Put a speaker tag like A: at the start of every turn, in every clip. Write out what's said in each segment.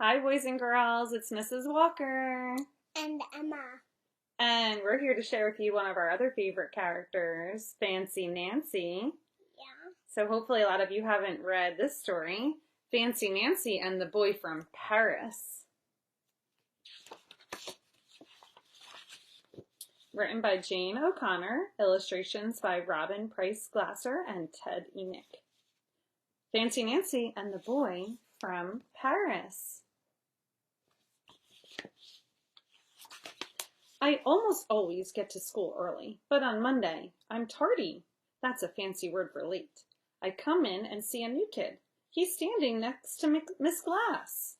A: Hi, boys and girls. It's Mrs. Walker.
B: And Emma.
A: And we're here to share with you one of our other favorite characters, Fancy Nancy.
B: Yeah.
A: So, hopefully, a lot of you haven't read this story, Fancy Nancy and the Boy from Paris. Written by Jane O'Connor, illustrations by Robin Price Glasser and Ted Enoch. Fancy Nancy and the Boy from Paris. I almost always get to school early, but on Monday, I'm tardy. That's a fancy word for late. I come in and see a new kid. He's standing next to Miss Glass.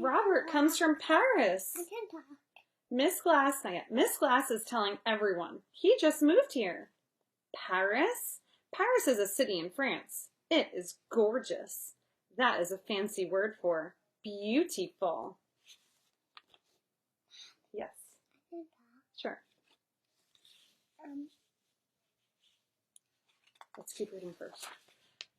A: Robert comes from Paris.
B: I can talk.
A: Miss Glass is telling everyone. He just moved here. Paris? Paris is a city in France. It is gorgeous. That is a fancy word for beautiful. Yes.
B: I can talk.
A: Sure. Let's keep reading first.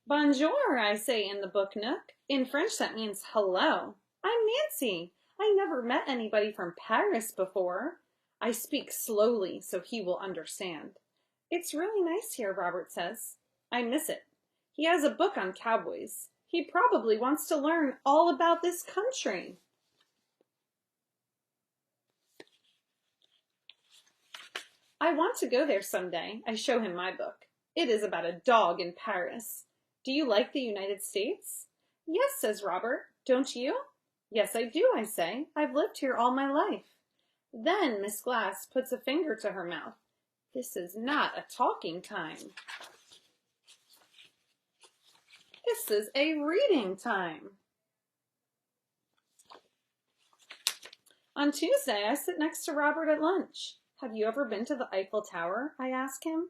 A: Bonjour, I say in the book nook. In French, that means hello. I'm Nancy. I never met anybody from Paris before. I speak slowly so he will understand. It's really nice here, Robert says. I miss it. He has a book on cowboys. He probably wants to learn all about this country. I want to go there someday. I show him my book. It is about a dog in Paris. Do you like the United States? Yes, says Robert. Don't you? Yes, I do, I say. I've lived here all my life. Then Miss Glass puts a finger to her mouth. This is not a talking time. This is a reading time. On Tuesday, I sit next to Robert at lunch. Have you ever been to the Eiffel Tower? I ask him.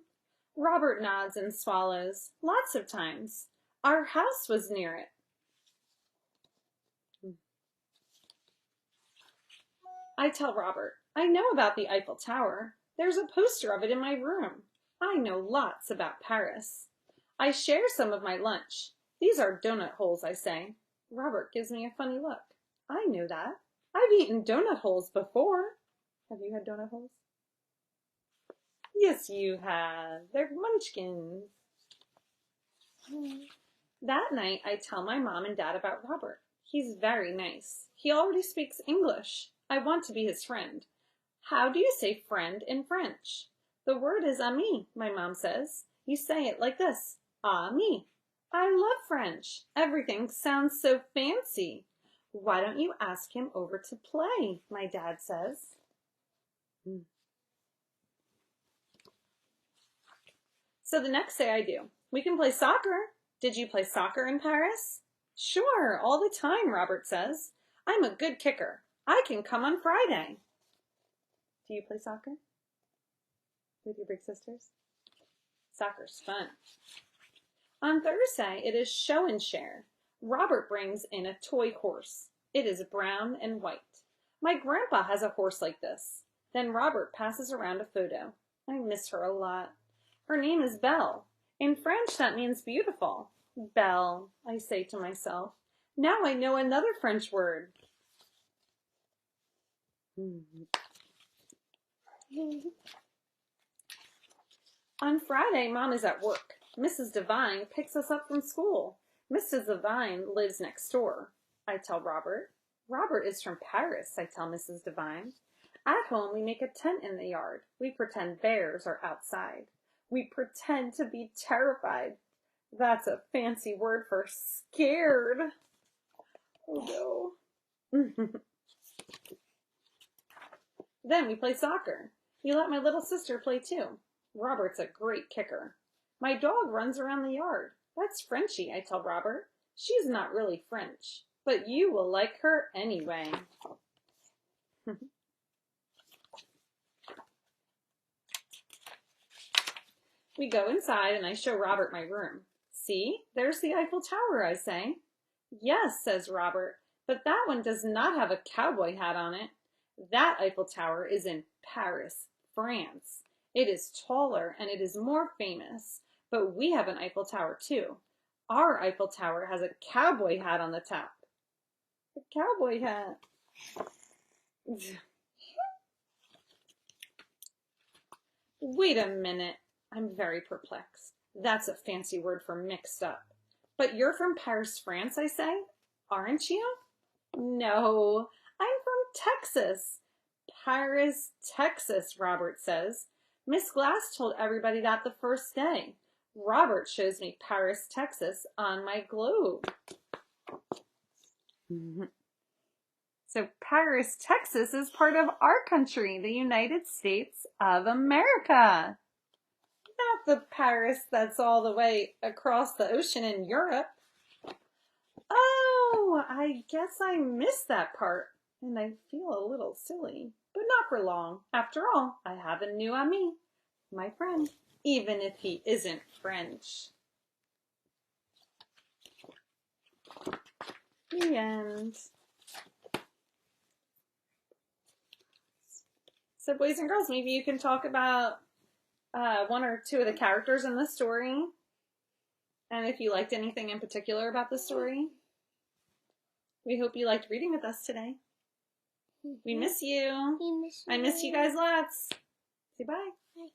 A: Robert nods and swallows. Lots of times. Our house was near it. I tell Robert, I know about the Eiffel Tower. There's a poster of it in my room. I know lots about Paris. I share some of my lunch. These are donut holes, I say. Robert gives me a funny look. I know that. I've eaten donut holes before. Have you had donut holes? Yes, you have. They're munchkins. That night, I tell my mom and dad about Robert. He's very nice. He already speaks English. I want to be his friend. How do you say friend in French? The word is ami, my mom says. You say it like this, ami. I love French. Everything sounds so fancy. Why don't you ask him over to play, my dad says. So the next day I do. We can play soccer. Did you play soccer in Paris? Sure, all the time, Robert says. I'm a good kicker. I can come on Friday. Do you play soccer with your big sisters? Soccer's fun. On Thursday, it is show and share. Robert brings in a toy horse. It is brown and white. My grandpa has a horse like this. Then Robert passes around a photo. I miss her a lot. Her name is Belle. In French, that means beautiful. Belle, I say to myself. Now I know another French word. On Friday, Mom is at work. Mrs. Devine picks us up from school. Mrs. Devine lives next door. I tell Robert. Robert is from Paris, I tell Mrs. Devine. At home, we make a tent in the yard. We pretend bears are outside. We pretend to be terrified. That's a fancy word for scared. Oh no. Then we play soccer. We let my little sister play too. Robert's a great kicker. My dog runs around the yard. That's Frenchie, I tell Robert. She's not really French, but you will like her anyway. We go inside and I show Robert my room. See, there's the Eiffel Tower, I say. Yes, says Robert, but that one does not have a cowboy hat on it. That Eiffel Tower is in Paris, France. It is taller and it is more famous. But we have an Eiffel Tower too. Our Eiffel Tower has a cowboy hat on the top. A cowboy hat. Wait a minute. I'm very perplexed. That's a fancy word for mixed up. But you're from Paris, France, I say? Aren't you? No, I'm from Texas. Paris, Texas, Robert says. Miss Glass told everybody that the first day. Robert shows me Paris, Texas on my globe. So Paris, Texas is part of our country, the United States of America. Not the Paris that's all the way across the ocean in Europe. Oh, I guess I missed that part, and I feel a little silly, but not for long. After all, I have a new ami, my friend, even if he isn't French. The end. So boys and girls, maybe you can talk about one or two of the characters in the story, and if you liked anything in particular about the story. We hope you liked reading with us today. We miss you.
B: We miss you.
A: I miss you guys lots. Say bye.
B: Bye.